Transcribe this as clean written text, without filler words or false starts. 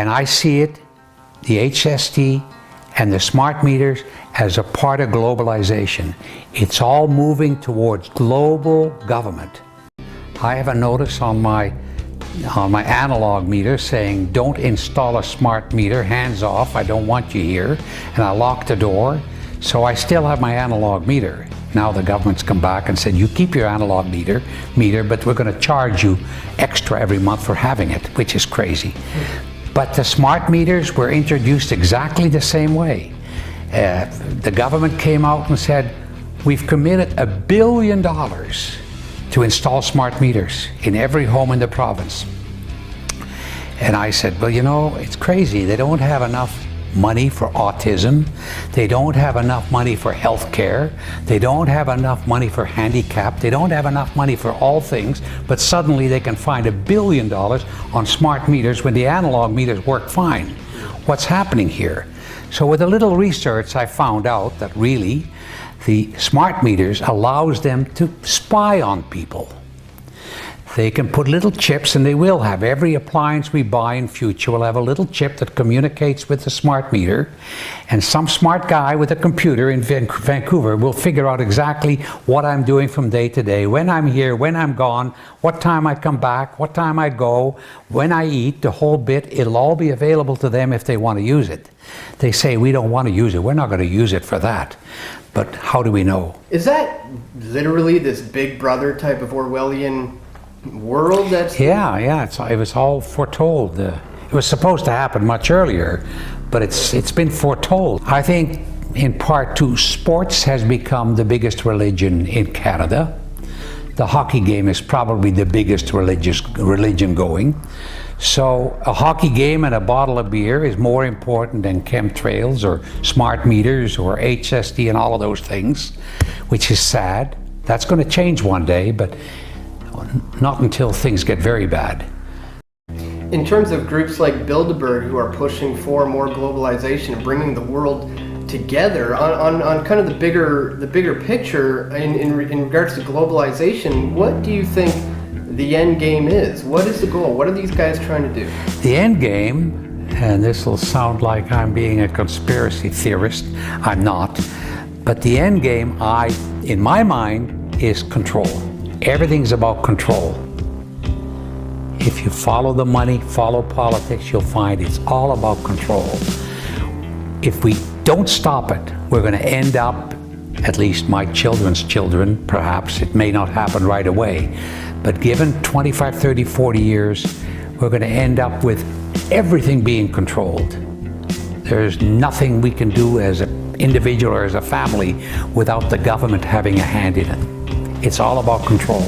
And I see it, the HST and the smart meters, as a part of globalization. It's all moving towards global government. I have a notice on my analog meter saying, don't install a smart meter, hands off, I don't want you here. And I locked the door, so I still have my analog meter. Now the government's come back and said, you keep your analog meter, but we're going to charge you extra every month for having it, which is crazy. But the smart meters were introduced exactly the same way. The government came out and said, we've committed $1 billion to install smart meters in every home in the province. And I said, well, you know, it's crazy. They don't have enough money for autism. They don't have enough money for health care. They don't have enough money for handicap. They don't have enough money for all things, but suddenly they can find $1 billion on smart meters when the analog meters work fine. What's happening here? So with a little research, I found out that really the smart meters allows them to spy on people. They can put little chips, and they will have. Every appliance we buy in future will have a little chip that communicates with the smart meter, and some smart guy with a computer in Vancouver will figure out exactly what I'm doing from day to day, when I'm here, when I'm gone, what time I come back, what time I go, when I eat, the whole bit. It'll all be available to them if they want to use it. They say, we don't want to use it. We're not going to use it for that. But how do we know? Is that literally this Big Brother type of Orwellian world? Yeah, it was all foretold. It was supposed to happen much earlier, but it's been foretold. I think in part too, sports has become the biggest religion in Canada. The hockey game is probably the biggest religion going. So a hockey game and a bottle of beer is more important than chemtrails or smart meters or HSD and all of those things, which is sad. That's going to change one day, but not until things get very bad. In terms of groups like Bilderberg who are pushing for more globalization and bringing the world together on kind of the bigger picture in regards to globalization, what do you think the end game is? What is the goal? What are these guys trying to do? The end game, and this will sound like I'm being a conspiracy theorist, I'm not, but the end game, in my mind, is control. Everything's about control. If you follow the money, follow politics, you'll find it's all about control. If we don't stop it, we're going to end up, at least my children's children, perhaps, it may not happen right away, but given 25, 30, 40 years, we're going to end up with everything being controlled. There's nothing we can do as an individual or as a family without the government having a hand in it. It's all about control.